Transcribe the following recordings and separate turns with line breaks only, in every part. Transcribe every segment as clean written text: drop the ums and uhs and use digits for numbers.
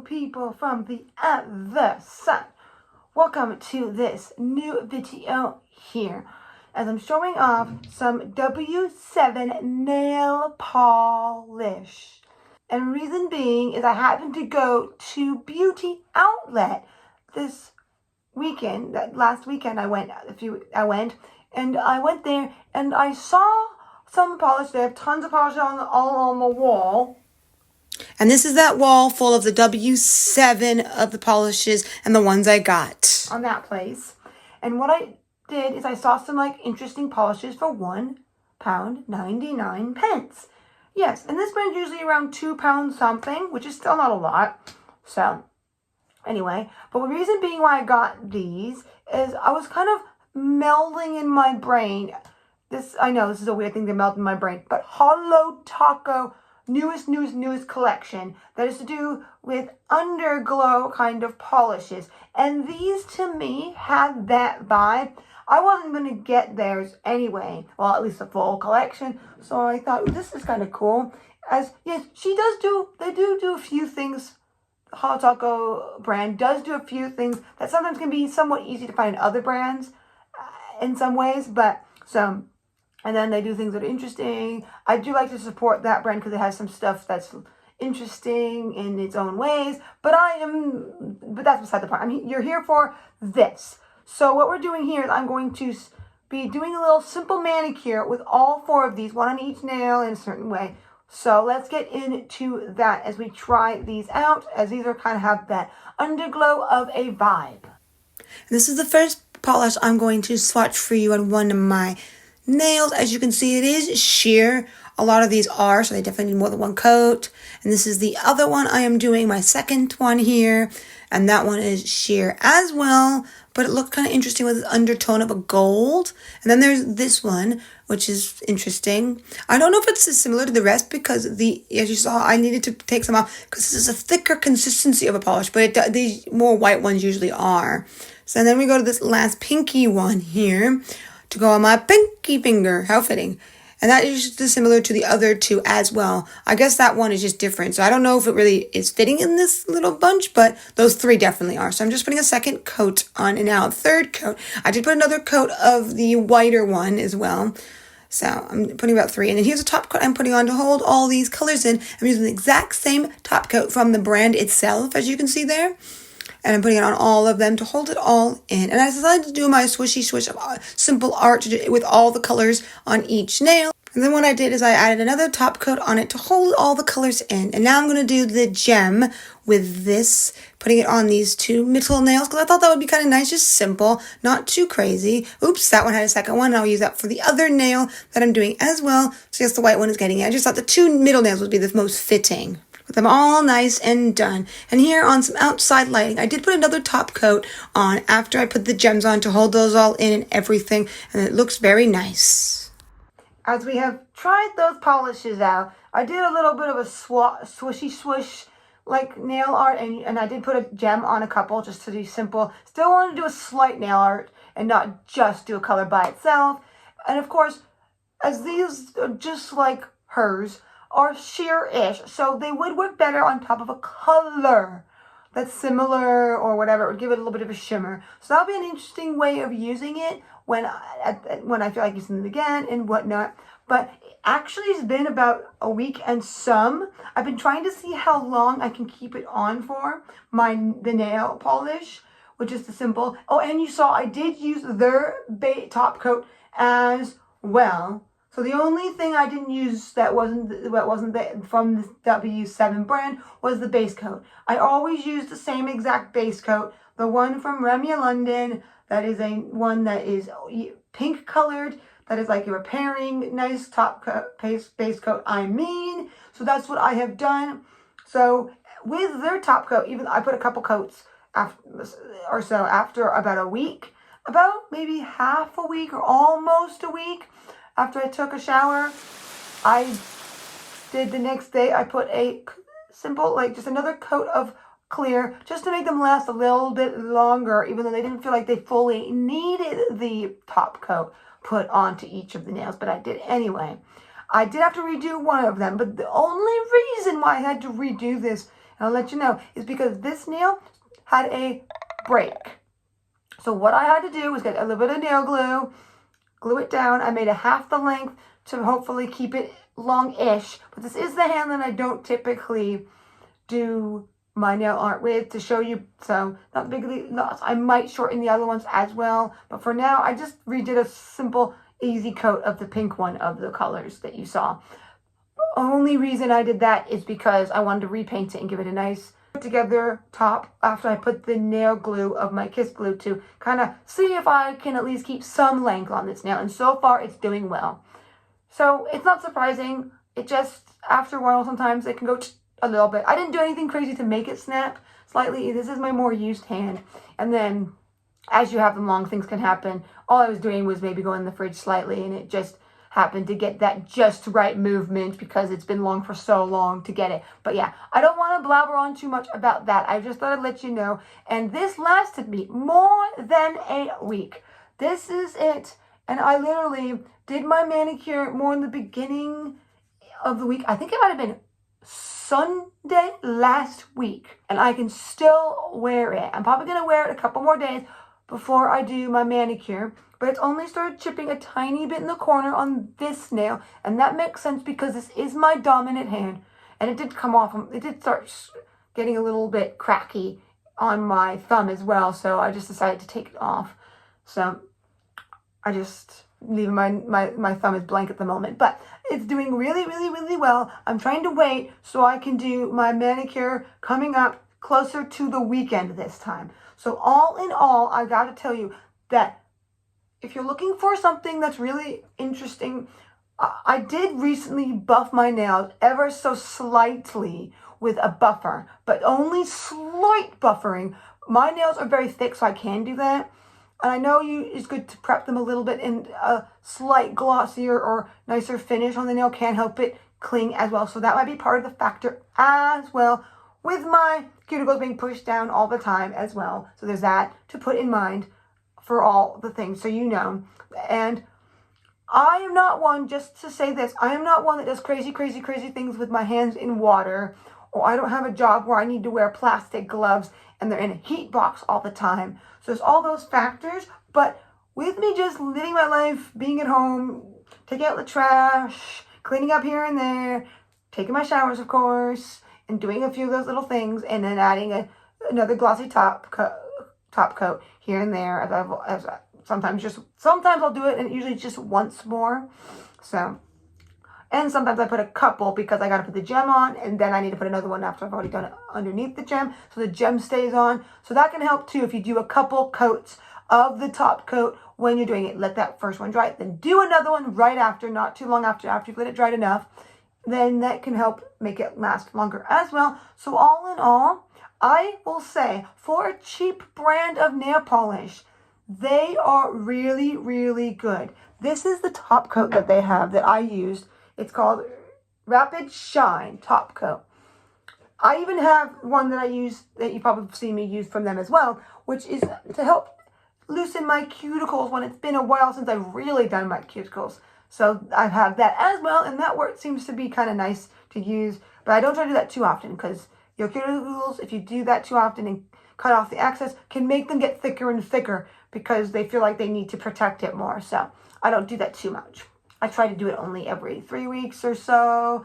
people from the other side. Welcome to this new video here as I'm showing off some W7 nail polish. And reason being is I happened to go to Beauty Outlet this weekend. Last weekend I went there and I saw some polish. They have tons of polish all on the wall. And this is that wall full of the W7 of the polishes and the ones I got on that place. And what I did is I saw some interesting polishes for £1.99. Yes, and this brand's usually around £2 something, which is still not a lot. So anyway, but the reason being why I got these is I was kind of melding in my brain. I know this is a weird thing to melt in my brain, but Holo Taco newest collection that is to do with Underglow kind of polishes. And these to me had that vibe. I wasn't going to get theirs anyway. Well, at least the full collection. So I thought, this is kind of cool. As, yes, they do a few things. The Holo Taco brand does do a few things that sometimes can be somewhat easy to find in other brands in some ways. And then they do things that are interesting. I do like to support that brand because it has some stuff that's interesting in its own ways. But that's beside the point. I mean, you're here for this. So what we're doing here is I'm going to be doing a little simple manicure with all 4 of these, one on each nail in a certain way. So let's get into that as we try these out, as these are kind of have that underglow of a vibe. And this is the first polish I'm going to swatch for you on one of my nails. As you can see, it is sheer. A lot of these are, so they definitely need more than one coat. And this is the other one I am doing, my second one here. And that one is sheer as well, but it looked kind of interesting with an undertone of a gold. And then there's this one, which is interesting. I don't know if it's similar to the rest because as you saw, I needed to take some off because this is a thicker consistency of a polish, but these more white ones usually are. So then we go to this last pinky one here to go on my pinky finger. How fitting. And that is just similar to the other 2 as well. I guess that one is just different. So I don't know if it really is fitting in this little bunch, but those 3 definitely are. So I'm just putting a second coat on, and now a third coat. I did put another coat of the whiter one as well. So I'm putting about 3. And then here's a top coat I'm putting on to hold all these colors in. I'm using the exact same top coat from the brand itself, as you can see there. And I'm putting it on all of them to hold it all in. And I decided to do my swishy swish of simple art with all the colors on each nail. And then what I did is I added another top coat on it to hold all the colors in. And now I'm going to do the gem with this, putting it on these 2 middle nails because I thought that would be kind of nice, just simple, not too crazy. Oops, that one had a second one. And I'll use that for the other nail that I'm doing as well. So yes, the white one is getting it. I just thought the 2 middle nails would be the most fitting. With them all nice and done. And here on some outside lighting, I did put another top coat on after I put the gems on to hold those all in and everything. And it looks very nice. As we have tried those polishes out, I did a little bit of a swishy swish like nail art. And I did put a gem on a couple just to do simple. Still want to do a slight nail art and not just do a color by itself. And of course, as these are just like hers, are sheer-ish, so they would work better on top of a color that's similar or whatever. It would give it a little bit of a shimmer. So that'll be an interesting way of using it when I feel like using it again and whatnot. But actually, it's been about a week and some. I've been trying to see how long I can keep it on for the nail polish, which is the simple. Oh, and you saw I did use their top coat as well. So the only thing I didn't use that wasn't from the W7 brand was the base coat. I always use the same exact base coat. The one from Remia London, that is one that is pink colored. That is like a repairing nice top coat, base coat, So that's what I have done. So with their top coat, even I put a couple coats after about a week. About maybe half a week or almost a week. After I took a shower, I did the next day, I put a simple, just another coat of clear, just to make them last a little bit longer, even though they didn't feel like they fully needed the top coat put onto each of the nails, but I did anyway. I did have to redo one of them, but the only reason why I had to redo this, and I'll let you know, is because this nail had a break. So what I had to do was get a little bit of nail glue, glue it down. I made a half the length to hopefully keep it long-ish, but this is the hand that I don't typically do my nail art with to show you, so not bigly lost. I might shorten the other ones as well, but for now I just redid a simple easy coat of the pink one of the colors that you saw. Only reason I did that is because I wanted to repaint it and give it a nice put together top after I put the nail glue of my Kiss glue to kind of see if I can at least keep some length on this nail, and so far it's doing well. So it's not surprising. It just, after a while, sometimes it can go a little bit. I didn't do anything crazy to make it snap slightly. This is my more used hand. And then as you have them long, things can happen. All I was doing was maybe go in the fridge slightly, and it just happened to get that just right movement because it's been long for so long to get it. But yeah, I don't want to blabber on too much about that. I just thought I'd let you know. And this lasted me more than a week. This is it. And I literally did my manicure more in the beginning of the week. I think it might have been Sunday last week, and I can still wear it. I'm probably going to wear it a couple more days before I do my manicure, but it's only started chipping a tiny bit in the corner on this nail, and that makes sense because this is my dominant hand, and it did come off. It did start getting a little bit cracky on my thumb as well, so I just decided to take it off. So I just leaving my thumb is blank at the moment, but it's doing really, really, really well. I'm trying to wait so I can do my manicure coming up closer to the weekend this time. So all in all, I got to tell you that if you're looking for something that's really interesting, I did recently buff my nails ever so slightly with a buffer, but only slight buffering. My nails are very thick, so I can do that. And I know it's good to prep them a little bit, and a slight glossier or nicer finish on the nail can help it cling as well. So that might be part of the factor as well, with my cuticles being pushed down all the time as well. So there's that to put in mind for all the things, so you know. And I am not one, just to say this, I am not one that does crazy, crazy, crazy things with my hands in water, or I don't have a job where I need to wear plastic gloves and they're in a heat box all the time. So there's all those factors, but with me just living my life, being at home, taking out the trash, cleaning up here and there, taking my showers, of course, and doing a few of those little things, and then adding another glossy top coat here and there. Sometimes I'll do it, and usually just once more. So, and sometimes I put a couple because I got to put the gem on, and then I need to put another one after I've already done it underneath the gem, so the gem stays on. So that can help too if you do a couple coats of the top coat when you're doing it. Let that first one dry, then do another one right after, not too long after you've let it dried enough. Then that can help make it last longer as well. So all in all, I will say, for a cheap brand of nail polish, they are really, really good. This is the top coat that they have that I used. It's called Rapid Shine Top Coat. I even have one that I use that you probably see me use from them as well, which is to help loosen my cuticles when it's been a while since I've really done my cuticles. So I have that as well, and that work seems to be kind of nice to use, but I don't try to do that too often because your cuticles, if you do that too often and cut off the excess, can make them get thicker and thicker because they feel like they need to protect it more. So I don't do that too much. I try to do it only every 3 weeks or so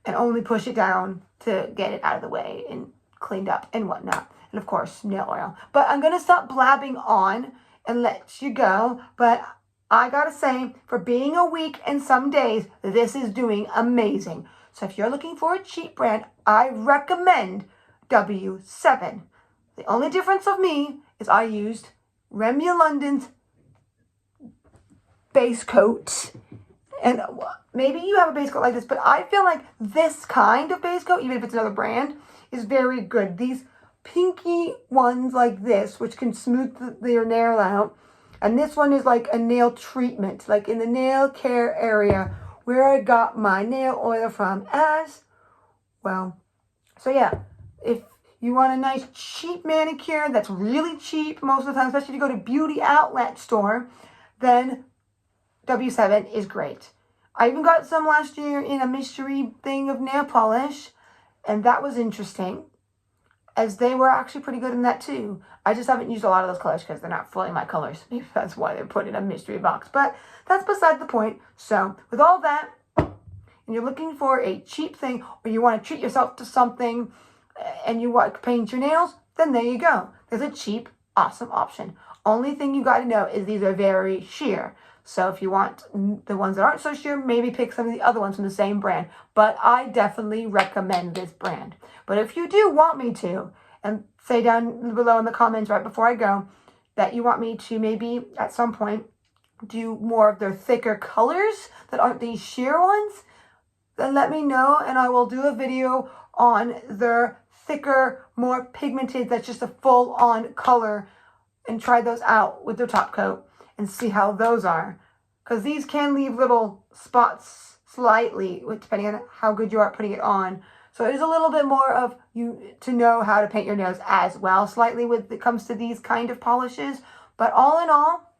and only push it down to get it out of the way and cleaned up and whatnot. And of course, nail oil. But I'm going to stop blabbing on and let you go. But I got to say, for being a week and some days, this is doing amazing. So if you're looking for a cheap brand, I recommend W7. The only difference of me is I used Remy London's base coat. And maybe you have a base coat like this, but I feel like this kind of base coat, even if it's another brand, is very good. These pinky ones like this, which can smooth your nail out. And this one is like a nail treatment, like in the nail care area where I got my nail oil from as well. So yeah, if you want a nice cheap manicure that's really cheap most of the time, especially if you go to beauty outlet store, then W7 is great. I even got some last year in a mystery thing of nail polish, and that was interesting, as they were actually pretty good in that too. I just haven't used a lot of those colors because they're not fully my colors. Maybe that's why they're put in a mystery box, but that's beside the point. So with all that, and you're looking for a cheap thing, or you want to treat yourself to something, and you want to paint your nails, then there you go. There's a cheap, awesome option. Only thing you got to know is these are very sheer. So if you want the ones that aren't so sheer, maybe pick some of the other ones from the same brand. But I definitely recommend this brand. But if you do want me to, and say down below in the comments right before I go, that you want me to maybe at some point do more of their thicker colors that aren't these sheer ones, then let me know and I will do a video on their thicker, more pigmented, that's just a full-on color, and try those out with their top coat and see how those are. Because these can leave little spots slightly, depending on how good you are at putting it on. So it is a little bit more of you to know how to paint your nails as well, slightly when it comes to these kind of polishes. But all in all,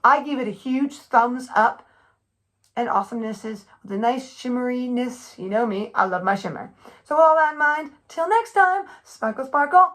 I give it a huge thumbs up. And awesomeness is with a nice shimmeriness. You know me, I love my shimmer. So with all that in mind, till next time, sparkle, sparkle.